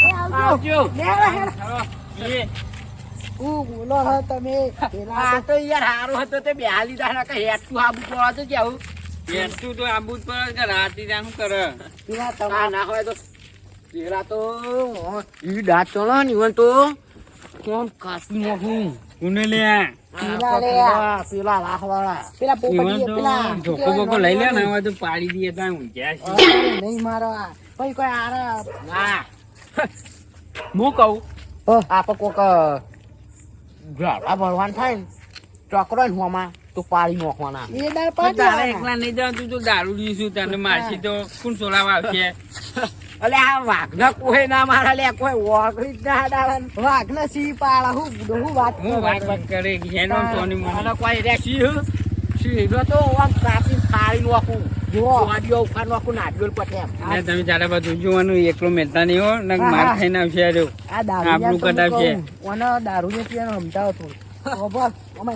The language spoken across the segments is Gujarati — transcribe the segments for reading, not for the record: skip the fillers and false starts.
આવજો. બોલો હો તમે આ તો યાર હારું હતો તે બેહા લીધા ના કે હેઠું આબુ પડવા તો કેવું હેઠું તો આબુ જ પડે કે રાતી ત્યાં શું કરે પેલા આ તમારા ના હોય તો પેલા તો ઈ દાંત ચલો ને ઈવન તો કોણ કાસી નાખું કોને લે પેલા લાખવાળા પેલા ઈવન પોપટી તો પેલા ધોકો બોકો લઈ લે ને હવે તો પાડી દઈએ ત્યાં ઊંઘ્યા છે નહીં મારવા કોઈ કોઈ આરા ના હું કહું આપડે કોક ઝાડા ભરવાનું થાય ને ચોકરો ને હોમાં તો પાડી નાખવાના એ દર પણ તારે પાડી એકલા નહીં જવા તું તો દારૂ લીધું તને મારશી તો કોણ સોલાવા આવશે અલે આ વાઘના કોઈ ના મારા લે કોઈ ઓળખી જ ના ડાળન વાઘ ને સી પાડા હું વાત હું વાત વાત કરે ઘેનો સોની મને અને કોઈ રે સિંહ તો આમ કાપી ફાડી નાખું જુઓ. વાડીઓ ઉખાડ નાખું નાડિયોલ પટે એમ ને તમે ચારે બધું જોવાનું એકલો મહેતા નહીં હો ને માર ખાઈને આવશે રહ્યો આ દારૂ આપણું કદાવશે. ઓને દારૂ ને પીવાનું સમજાવો થોડું બોલ અમે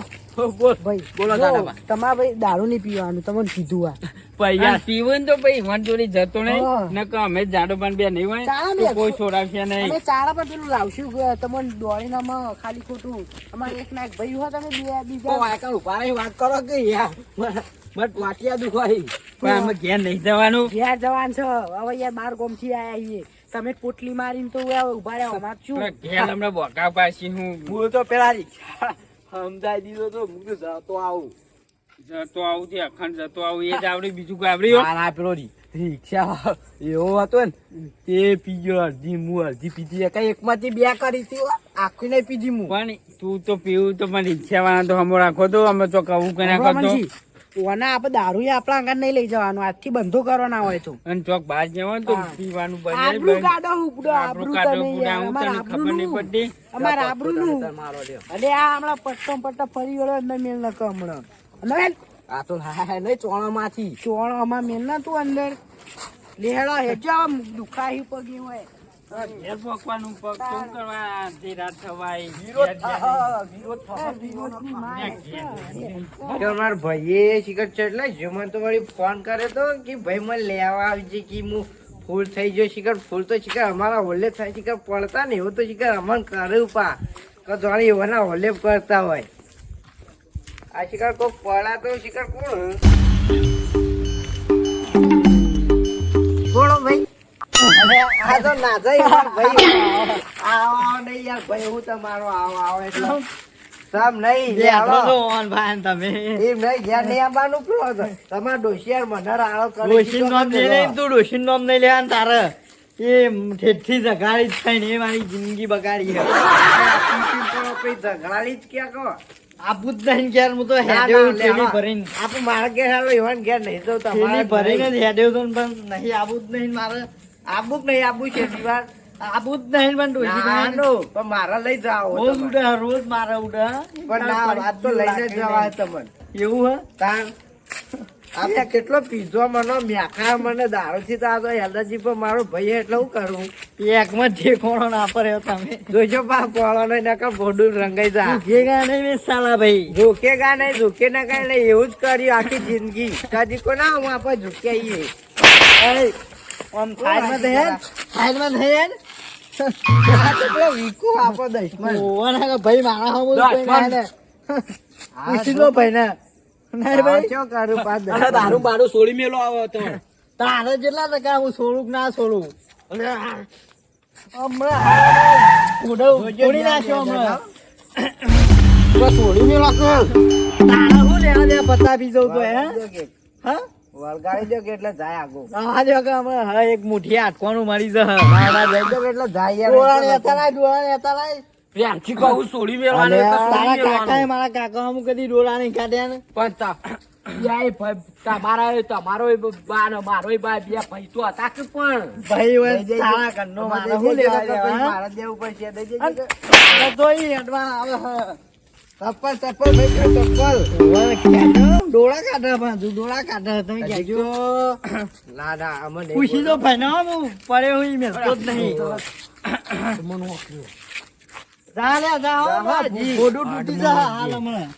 બોલ ભાઈ બોલો જો, દાદાબા. તમારે ભાઈ દારૂ નહીં પીવાનું તમને કીધું આ પૈયા પીવું ને તો ભાઈ વન જોડી જતો નહીં હા. ને કે અમે જાડો પણ બે નહીં હોય ચાલો તો ને. કોઈ છોડાવશે નહીં અમે ચારા પર પેલું લાવશું તમને દોડીને અમે ખાલી ખોટું અમારે એક ના એક ભાઈ હો તમે તો બીજા વાયકા ઉભા રહી વાત કરો કે યાર બટ વાટિયા દુખાઈ પણ અમે ઘેર નહીં જવાનું ઘેર જવાન છે હવે યાર બાર ગોમથી આયા છીએ તમે પોટલી મારીને તો ઉભા રહ્યા અમાર શું પેલા ઘેર હમણાં બોકા પાછી હું હું તો પેલા રિક્ષા સમજાઈ દીધો તો હું તો જતો આવું જતો આવું તે અખંડ જતો આવું એ જ આવડે બીજું કોઈ આવડ્યું ના પેલો રિક્ષા એવો હતો ને તે પીજો અડધી હું અડધી પીધી કઈ એકમાંથી બે કરી હતી હો. આખી નહીં પીધી હું પણ તું તો પીવું તો પણ રિક્ષા વાળા તો હમો રાખો તો અમે તો કહું કે ના કરતો ઓના આપણે દારૂ આપણા આગળ નહીં લઈ જવાનું આજથી બંધો કરવાના હોય તો અને ચોક બહાર જવાનું તો હા. પીવાનું આબરૂ બંધ કાઢો ઉપડો આબરૂ આબરૂ કાઢો તમે પૂરા યાર, હું અમારા તને ખબર નહીં આબરૂનું. પડતી અમારા આબરૂનું મારો લ્યો અરે આ હમણાં પટ્ટો ફરી વળો અંદર મેલ ન હમણાં અને આ તો હા નહીં ચોણામાંથી ચોણો આમાં મેલ ના તું અંદર લેહડો હેજો આમ દુખાઈ પગી હોય ઘેર પોકવાનું પગ શું કરવા આધી રાત થવાય મારા ભાઈએ શિખર ચડલા જો મને તો વળી ફોન કર્યો તો કે ભાઈ મને લેવા આવજે કે હું ફૂલ થઈ ગયો શિખર ફૂલ તો શિખર અમારા હોલે થાય શિખર પડતા ને એવું તો શિખર અમને કરે પા કે જાણે એવાના હોલે કરતા હોય આ શિખર કોઈ પડા તો શિખર કોણ બોલો ભાઈ આ તો ના જાય ભાઈ આવો નહીં યાર ભાઈ હું તમારો આવો એટલે સમ નહીં લે આવો તમે એમ નહીં ઘેર નહીં આવવાનું પેલો તો. તમારા ડોશિયાર મને રાળો કરે ડોશીનું નામ નહીં લે તું ડોશીનું નામ નહીં લેવાનું તારે એ ઠેઠથી ઝઘાડી જ થાય ને એ મારી જિંદગી બગાડી છે ઝઘડાલી જ ક્યાં કહો આપું જ નહીં ઘેર હું તો ના, હેડ્યો ના, લે, થેલી હા. ભરીને આપણે મારા ઘેર હાલો એવાને ઘેર નહીં જવું થેલી તમારે ભરીને જ હેડ્યો તો પણ નહીં આવું જ નહીં મારે આબુ કે નહીં આબુ છે દીવાર આવું જ નહીં પણ ડોશી નાનું, પણ મારા લઈ જાઓ રોજ ઉડે રોજ મારે ઉડે પણ ના વાત તો લઈને જ જવાય તમને એવું હે તાણ આપણે કેટલો પીઝો મને મેખા મને દારૂથી તો આ તો એલર્જી પર મારો ભાઈ એટલે હું કરું એકમાં ઠેકોણો ના પડ્યો તમે જોઈજો પા પોળો નહીં નકર બોડું રંગાઈ જા ભેગા નહીં બે સાલા ભાઈ ઝૂકેગા નહીં ઝૂકે ના કઈ નહીં એવું જ કર્યું આખી જિંદગી કદી કો ના હું આપણે ઝૂકે આવીએ આમ સાઈડમાં થઈ હેડ સાઈડમાં થઈ હેડ આ તો પેલો વીકુ આપણો દશમન ઓવાના કે ભાઈ મારા હમું કોઈ ના હેડે પૂછી લો ભાઈ ને નહીં ભાઈ શું કરું પા અરે દારૂ બારૂ સોળી મેલો આવો તો તારે જેટલા ટકા હું છોડું કે ના છોડું છોડી નાખ્યો હમણાં સોળી મેલો તારા શું લેવા દે પતાવી જવું તો હે હા વળગાડી દો કે એટલે જાય આગો આ જો કે હમણાં હા એક મુઠ્ઠી આટકોનું મળી જશે મારા લઈ દો કે એટલે જાય ડોળાને યાર હતા ડોળાને હતા પ્રેમથી કહું સોળી મેળવાનું અલે, તારા કાકાએ મારા કાકા અમુક કદી ડોળા નહીં કાઢ્યા ને પણ તમારો બાનો મારો બા બે ભાઈ તો હતા કે પણ ભાઈ હોય દઈ દેજો. તારા ઘરનો મારે દઈ શું દેજો લેવા કે દેવા, પછી હા? મારા દેવું પડશે દઈ દેજો કે. તો ઈ અડવા આવે હા. ચપ્પલ ચપ્પલ ભાઈ ચપ્પલ ઓવે ખેંચો, ડોળા કાઢે પાછું, ડોળા કાઢે તમે હજી કહેજો. તો ના ના અમે નહીં પૂછી દો ભાઈ ને હું પડ્યો હું ઈ મેલતો જ નહીં જા લે જા હો, હાજી. ગોડું તૂટી જા હાલ હમણાં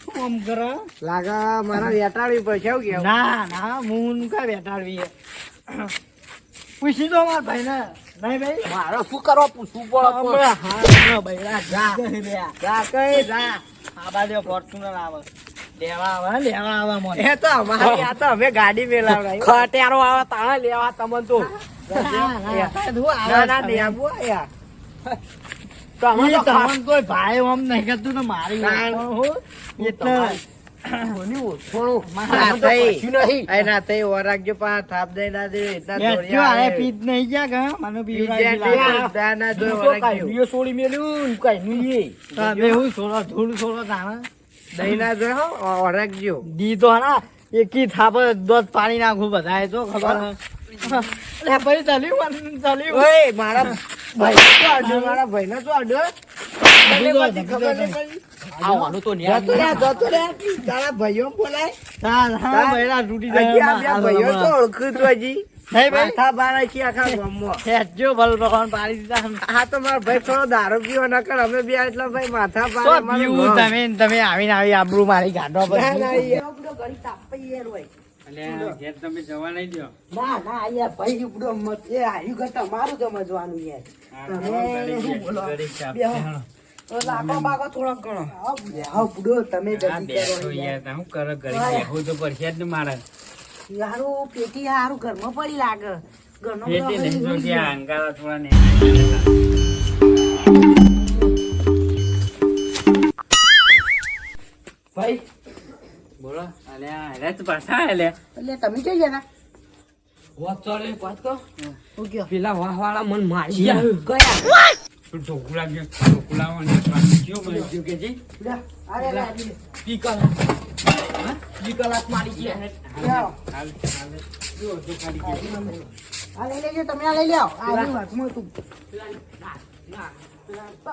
શું આમ કરો? લાગા મારા વેટાડવી પડશે આવું કેવું ના ના હું કા બેટાડવી હે. પૂછી દો મારા ભાઈને નહીં ભાઈ મારે શું કરવા પૂછવું પડે હમણાં હા બૈરા જા જા કઈ જા આ બાજુ ફોર્ચ્યુનર આવે લેવા આવે મને એ તો અમારી આ તો અમે ગાડી મેલાવડાવી ખટેરો આવે તાણે લેવા તમને તો ના ના નહીં આવું યાર તમે તો તમને કોઈ ભાઈ આમ નહીં કરતું ને મારી ના. એટલે કોની ઓળખોણું? ના તો થઈ. કશું નહીં. એ ના થઈ ઓરાગજો પા થાપ દઈ ના દે એટલા બેસ્યો દોડ્યા આરે આવે. પીત નહીં ગયા કે મને બીજા પીવડાવી તે દા ના જોઈ હું તો ઓરાગજો. કાંઈ સોળી મેલ્યું કાંઈ નહીં. બે હું સોળો ધૂળ સોળો જાણે દઈ ના જોઈ હો ઓરાગજો. દીધો ના એકી થાપ દોધ પાણી નાખું બધાએ તો ખબર હે. અરે ભાઈ ચાલ્યું ઓય મારા ભાઈ તો આડો મારા ભાઈને તો આડો તને બધી ખબર નહીં પડી. આવવાનું તો ન્યા જતો રે તારા ભાઈઓ બોલાય હા બૈરા તૂટી હજી આ જાય બે ભાઈઓ તો ઓળખું છું હજી નહીં ભાઈ માથા બારા છે આખા ગામમાં. હેજો ભલ ભગવાન પાડી દીધા આ તો મારા ભાઈ થોડો દારૂ પીવો ન કર અમે બે એટલા ભાઈ માથા તો બારા મારું પીવું નામ. તમે આવીને આવી આબરૂ મારી ગાંડો ના, ના, પછી યાર. ના ના યાર ભાઈ ઉપડો મત એ આયુ કરતા મારું સમજવાનું યાર તમે શું બોલો બેહો. તો લાકડો બાકડો થોડોક ગણો આવ ઉપડો તમે જલ્દી કરો યારું પેટી હારું ઘરમાં પડી લાગે ઘરનો બધો ભાઈ બોલો અલ્યા તો પાછા એટલે તમે કઈ ગયા વાત ચાલે વાત કહો હું કયો પેલા વાહ વાળા મન મારી ગયા ગયા ઢોકળા ગયો ઢોકળા કે જી લે, આ લે, લે, આ લે. કલાક મારી ગયા લ્યો. આ લઈ લેજો તમે આ લઈ લ્યો આ લઈ વાતમાં તું તો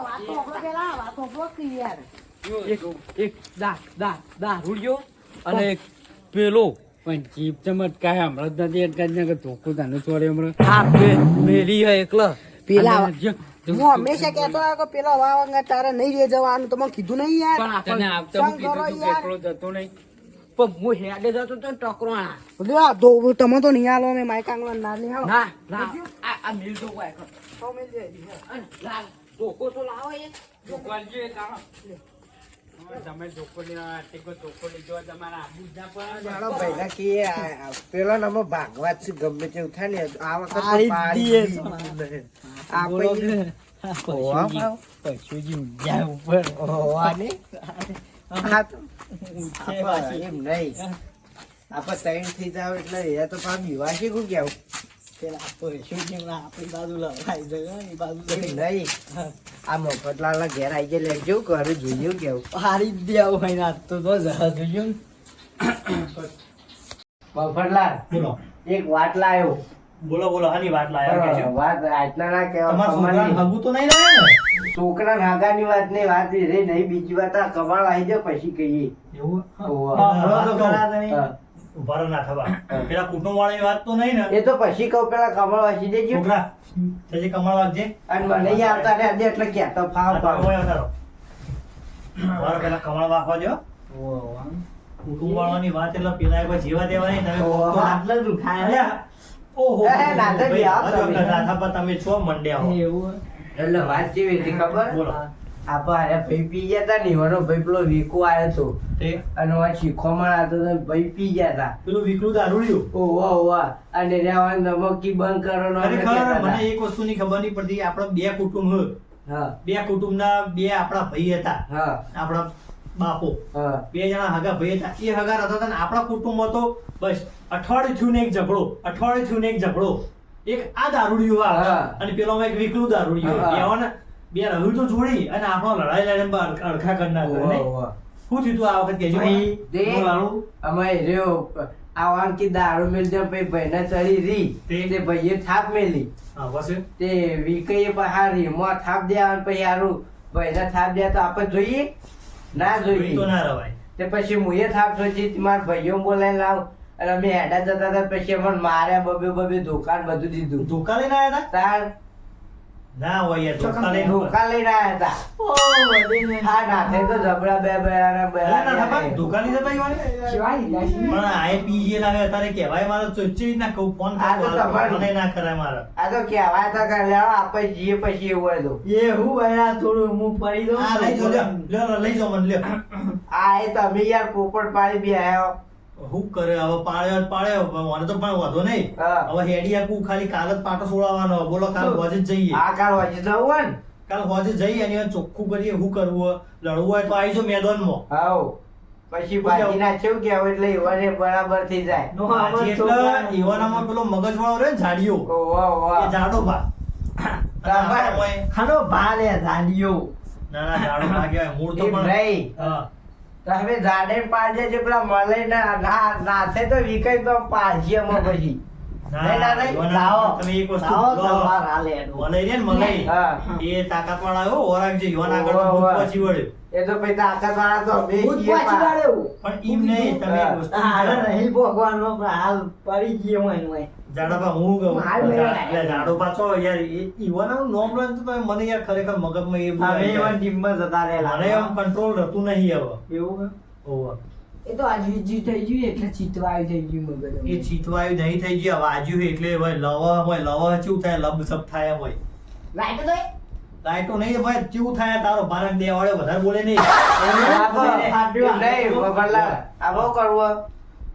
વાત તો ઓકળો પેલા વાત ઓકળો કી યાર એક દા રૂડિયો અને એક પેલો પણ જીપ ચમત્કાર હમણાં જ નથી અટકાજ ધોકો તને છોડે હમણાં હા મેલી હે એકલા પેલા અને જો, હું હંમેશા કહેતો આવ્યો કે પેલા વાવંગા તારે નહીં રે જવાનું તમે કીધું નહીં યાર પણ તને આપણે આવતા હું સંગ કરો કીધું તું યાર. પેટ્રોલ જતો નહીં પણ હું હેડે જતો તો ટકરોણા લ્યો, તો તમે તો નહીં આલો મેં માઈક આંગવા ના નહીં આવો ના આ મિલ તો કોઈ તો મેં જે દીધા. અને લાલ ધોકો તો લાવો એ ધોકો આલજો એક આવો. તમે ધોકો લેવા ટેકો ધોકો લીધો તમારા આબુ જ ના પડે. મારો ભાઈને કહીએ, આ પેલો નંબર ભાગવા જ છે ગમે તેવું થાય ને આ વખત તો પાડી પાડી દીએ જ છો. દીધું. બોલો આપણે કે હોવા પશુજી ઊંઘ્યા ઉપર હોવા નહીં. આ તો ઉઠે પાછી. એમ નહીં આપણે ત્રણ થઈ જાવ એટલે એ તો પાછું બીવાશે કોણ કેવું પેલા પશુજી આપણી બાજુ લડાઈ જાય ને, એ બાજુ એમ લડાઈ. નહીં આ મફતલાલ ઘેર આવી જાય લેજો ઘરે જોઈએ કેવું હારી જ દેવું હોય ને આજ તો જહાજ જોયું મફતલાલ બોલો એક વાત લાયો બોલો બોલો હાની વાત લાયા કે છે? વાત આજના ના તમારા છોકરાને કહેવા હગું તો નહીં રહે ને છોકરા નાગાની વાત નહીં વાત એ રે નહીં બીજી વાત આ કમાળ આવી જાય પછી કહીએ એવું હોવે. હા, હા, તો કહું. હા. ઉભા રહો ના થવા પેલા કુટુંબ વાળાની વાત તો નહીં ને એ તો પછી કહું પેલા કમાળ વાંચી દેજો છોકરા જજે કમાળ વાગજે અને મને ઈ આવતા ને આજે એટલે કહેતો ફાવ આ ફાવ તમે ઓય આવતા રહો. ઉભા રહો, પેલા કમાળ વાગવા દો કુટુંબ વાળાની વાત એટલે પેલા એકવાર જીવા દેવાની તમે ઓહો, તો આટલે જ દુખાય. અલ્યા, ઓહો એ, નાથા ભાઈ, આવો હજુ તમે. નાથા પર તમે છો મંડ્યા હો. એવું એટલે વાત કેવી હતી ખબર બોલો. આપા અરે ભાઈ પી ગયા તા ને એનો ભાઈ પેલો વીકો આવ્યો તો તે અને આ શીખોમાં હતો તો ભાઈ પી ગયા તા પેલું વિકલું દારૂડિયું ઓવા ઓવા અને રહેવા નમકી બંધ કરવાનો અમે ખરેખર કહેતા મને હતા. એક વસ્તુની ખબર નહીં પડતી આપણા બે કુટુંબ હોય. હા બે કુટુંબના બે આપણા ભાઈ હતા હા આપણા બાપો હા બે જણા હગા ભાઈ હતા એ હગા રહેતા હતા ને આપણા કુટુંબમાં તો બસ અઠવાડિયું થયું ને એક ઝઘડો અઠવાડિયું થયું ને એક ઝઘડો એક આ દારૂડિયું આવે હા. અને પેલોમાં એક વિકલું દારૂડિયું હા. એવાને બે રહ્યું તો જોડી અને આપણો લડાઈ લડીને અડખા કરી નાખ્યો ઓવા, નહીં? ઓવા. શું થયું તું આ વખત કહેજો ભાઈ, તે હું લાડુ? અમે રહ્યો આવાન કી દારૂ મેલ દે પછી ભાઈને ચડી રી તે ભાઈએ થાપ મેલી હા બસ તે વિકઈએ પહાડી મો થાપ દે અને પછી હારું ભાઈને થાપ દે તો આપણે જોઈએ ના ભાઈ તો જોઈએ ના રવાય તે પછી મુએ થાપ સોચી મારા ભાઈઓ બોલાઈને લાવ અને અમે હેડા જતા હતા પછી અમને માર્યા બબે બબે દુકાન બધું દીધું ધોકા લઈને આવ્યા તાર ના હોય યાર ધોકા લઈને ધોકા લઈને આયા હતા. હા, નાથે તો જબરા બે બેરાના બેરાના. ધોકા લીધા તા ઈવાને? પણ આ પી જે લાગે અત્યારે કહેવાય મારે ચોચ્ચી ના કહું ફોન આ તો તમારું. મને ના કરાય મારે આ તો કહેવાય તો કે લેવા આપણે જઈએ પછી એવું હોય તો. એ હું બૈરા થોડું હું પડી દઉં આ લઈ જાઓ લ્યો લઈ જાઓ મને લ્યો આ એ તમે યાર પોપટ પાડી બી આયો. હું કરે હવે પાડ્યો મને તો પણ વાંધો નહીં હા. હવે હેડી આકું ખાલી કાલ જ પાટો છોડાવવાનો બોલો કાલ હોજ જ જઈએ આ કાલ વાંચી જવું હોય ને. કાલ હોજ જઈએ અને હવે ચોખ્ખું કરીએ શું કરવું લડવું હોય તો આવી જાઓ મેદાનમાં હાઉ. પછી બાજી ના કેવું કેવું એટલે એવાને બરાબર થઈ જાય. નો આમાં આજે એટલે છોકરા ઈવાનામાં પેલો મગજવાળો રહે ને જાડિયો ઓહો, ઓહો. એ જાડો ભા બરાબર. ખાનો ભાલે ધાડીઓ ના ના જાડો ભા કહેવાય મૂળ તો એમ પણ નહીં. હા તમે જાડે પાડજે જે પેલા મળે નાથે તો વિકઈ તો પાડજે અમે પછી. ના, નહીં, ના, નહીં. ઈવાના લાવો. તમે એક વસ્તુ લાવો ભૂલો. તમાર હાલે એનું. મલાઈ રે ને મલાઈ હા. એ તાકાત વાળા આવ્યો ઓરાક જે ઈવાન આગળ ઓવા, ભૂત ઓવા. પહોંચી વળ્યો એ તો પછી તાકાત વાળા તો અમે ભૂત છીએ પાછી પા. વાળ્યો. પણ ઈમ નહીં તમે એક વસ્તુ હાલે વિચારો. નહીં ભગવાનનો પણ હાલ પડી ગયો હોય એનું હોય. જાડાબા હું કહું માર મેળા. એટલે જાડો પાછો યાર ઈવાનાનું નામ લો ને તો તમે મને યાર ખરેખર મગજમાં એ બધું અમે આવી એવા જાય. ટીમમાં જતા રહેલા. મને એમ કંટ્રોલ રહેતું નહીં હવે એવું કે? ઓવા. એ તો આજે જી થઈ ગયું એટલે ચિતવાયું થઈ ગયું મગજ એ ચીતવાયું નહીં થઈ ગયા વાજ્યું એટલે હવે લવા હોય લવા કેવું થાય લબ સબ થાય હોય લાઈટ તો લાઈટો નહીં ભાઈ કેવું થાય તારો ભારત બે વાળે વધારે બોલે નહીં નહીં, બબરલાલ. આ બહુ કરવું.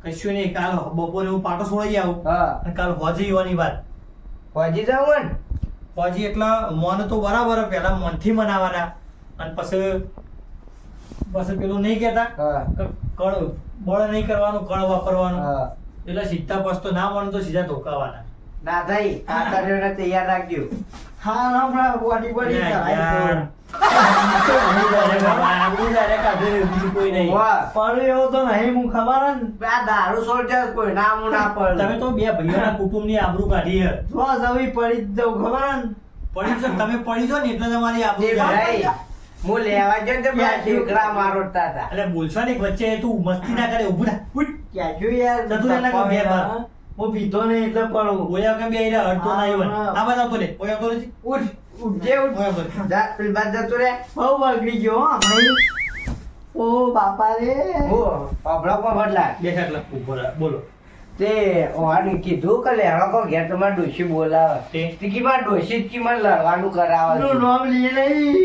કશું નહીં કાલ બપોરે હું પાટો છોડાઈ આવું હા. અને કાલ હોજી ઈવાની વાત પહોંચી જવું હોય ને. હોજી એટલે મન તો બરાબર પહેલા મનથી મનાવાના અને પછી પેલું નહીં કહેતા હા. કળ બળ નહીં કરવાનું કળ વાપરવાનું હા. એટલે સીધા પસ્તો ના મન તો સીધા ધોકાવાના ના થઈ આ તરીઓને તૈયાર રાખજો. હા હમણાં બોડી બોડી યાર. આબરૂ direct કાઢી બીજું કોઈ નહીં. વાહ. પણ એવો તો નહીં હું ખબર હે ને. આ દારૂ સોલ્જર કોઈ નામ ના પડે. તમે તો બે ભાઈઓના કુટુંબની આબરૂ કાઢી હે. જો જવી પડી જ જવું ખબર હે ને. પડી જો તમે પડી જો ને એટલે તમારી આબરૂ એ જાય. ભાઈ, હું લેવા ગયો ને તો પેલા ઢીકરા મારોડતા હતા. એટલે બોલશો ને વચ્ચે તું મસ્તી ના કરે ઊભું થા ઉઠ. ક્યાં જો યાર જતું રહે ને કે બે વાર. હું પીતો નહીં એટલે પડું. ઓયા કેમ બે આયરા અડતો ના આવ્યો ને. આ બાજુ આવતો રે ઓયા આવતો રે ઉઠ, ઉઠજે, ઉઠ. ઓયા આવતો રે. જા, પેલી બાજુ જતું રે. બહુ બગડી ગયો હો ભાઈ. ઓ બાપા રે. હું, અભડો પણ બદલા. બે કલાક ઊભો રહે બોલો તે ઓહાને કીધું કે લેવા કો ઘેર તમારે ડોશી બોલાવે. તે? તે કી મારે ડોશી જ કી મને લડવાનું કરાવે છે. નું નામ લઈએ નહીં.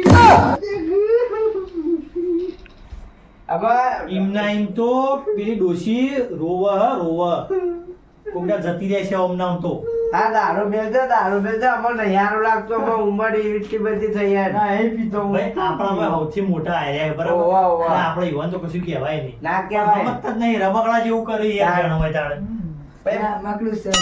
આમાં એમના એમ તો પેલી ડોશી રોવ કોકડા જતી રહે છે ઓમ નામ તો હા, દારૂ મેલજો, અમને નહીં હારું લાગતું. અમારી ઉંમર એવી એટલી બધી થઈ યાર. ના એ પીતો હું. ભાઈ આપણા સૌથી મોટા આર્યા બરાબર ઓવા, ઓવા. અને આપણે યુવાન તો કશું કહેવાય નહીં ના કહેવાય. સમજતા જ નહીં રમકડા જેવું કરી યાર હા. જાણો હોય તાણે પેલા મકલું સર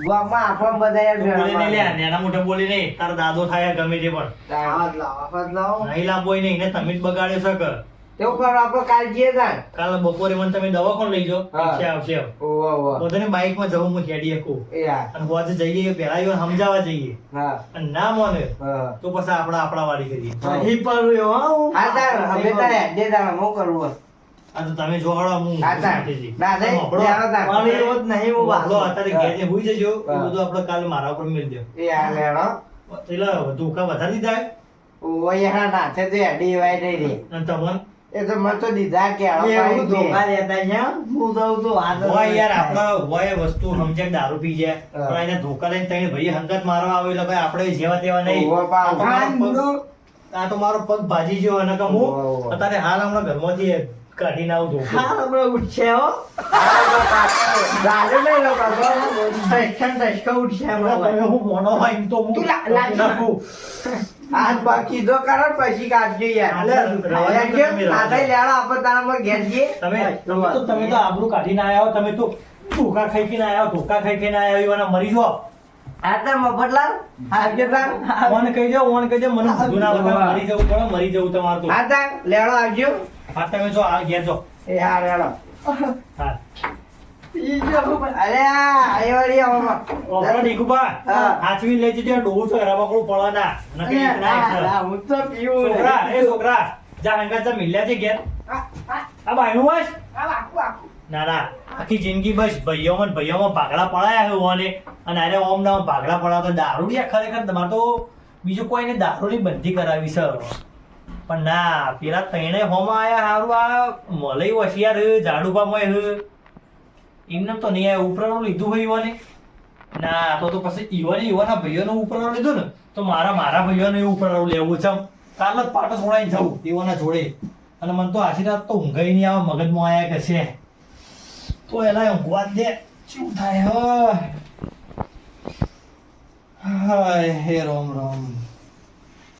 ગામમાં આપણને બધા યાર તું બોલે નહીં લે ભેળા નાના મોટા બોલે નહીં તારા દાદો થાય ગમે તે પણ મારે. હાથ લાવો હાથ લાવો. નહીં લાંબો નહીં ને તમે જ બગાડ્યો છે કે તેવું કરો, આપણે કાલ જઈએ તાણ. કાલે બપોરે મને તમે દવાખાને લઈ જાઓ હા. પૈસા આવશે ઓવા, ઓવા. બધાને બાઇકમાં જવું હું હેડી શકું એ હા. અને હોજે જઈએ પેલા ઈવન સમજાવવા જઈએ હા. અને ના માને હા. તો પછી આપણા વાળી કરીએ હા. નહીં પડું એવો હો હું. હા, તાણ, હવે તારે હેડે તાણ, હું કરવું? આ તો તમે જોડો હું હા, તાણ. સાથેથી. ના, નહીં, સાંભળો. લેવા તાણ. પણ એવો જ નહીં હું વાંધો વાંધો. અત્યારે ઘેર જઈને હુઈ જજો એ હા. બધું આપણે કાલે મારા ઉપર મેળ દો એ હા, લેણો. એટલે ધોકા વધારી દીધા ઓવા, યાર, નાથે તો હેડી વાય નહીં રે. અને તમને એ તો મને તો દીધા કે એવું પાડી ધોકા દે. દેતા છે એમ? હું જાઉં તો વાંધો હોય નહીં યાર થાય. આપણા હોય વસ્તુ સમજે દારૂ પી જાય હા. પણ એને ધોકા લઈને તઈને ભાઈ હંગત મારવા આવે એટલે ભાઈ આપણે જેવા તેવા નહીં ઓવા, પા. આ તો મારો ખાન પગ- બુડો આ તો મારો પગ ભાજી ગયો અને કે હું ઓવા, ઓવા. અત્યારે હાલ હમણાં ઘરમાંથી કાઢીને આવું ધોકો હા હમણાં ઉઠશે હો. ગાડી લઈ લો કાકો. ટચકા ઉઠશે હમણાં તમે ભાઈ. હું મોનો હોય એમ તો હું તું લાગી નાખું. હાથ બાકી દો કરો ને પછી કાઢજો યાર. હાલે, રવા દો લેજો, તમે રવા દો. નાથે લેણો, આપણે તારામાં ઘેર જઈએ. તમે તો આબરૂ કાઢીને આયા હો તમે તો ધોકા ખાઈ ખાઈને આયા હો ધોકા ખાઈ ખાઈને આયા હો એવાના મરી જાઓ હા, તાર મફતલાલ, આવજો તાર. મને કહી દો મને કહી દો મને બધું ના બતાવો. મરી જવું પડે મરી જવું તમારે તો હા, તાર, લેણો આવજો. હા તમે જો આ ઘેર જો એ હા, લેણો. હા અરે આ એ વાળી આમાં. ઓપરો ડીકુબા હા. હાચવી લઈ જજો ડોહું છો રમકડું પડે ના નકર એક ના એક છે. હું તો પીવું નહીં. છોકરા એ છોકરા જા હંગા જા મિલ્યા છે ઘેર આ ભાઈનું બસ ના ના આખી જિંદગી બસ ભાઈઓમાં ભાગલા પડાયા છે ઓને અને અરે ઓમ ના ભાગલા પડાવતો દારૂડિયા ખરેખર તમારે તો બીજું કોઈને દારૂની બંધી કરાવી છે પણ ના પેલા તણે હોમાં આયા હારું આ મલય હોશિયાર હે ઝાડુભામાં હે એમને તો નહીં આયા ઉપરાનું લીધું હોય ઈવાને ના તો પછી ઈવાના ભાઈઓનું ઉપરાનું લીધું ને તો મારા ભાઈઓને એવું ઉપરાનું લેવું છે કાલ જ પાટો છોડાઈને જવું ઈવાના જોડે અને મને તો આશી રાત તો ઊંઘાઈ નહીં આવે મગજમાં આયા કે છે તો એલા ઊંઘવા દે શું થાય હાય હે રામ રામ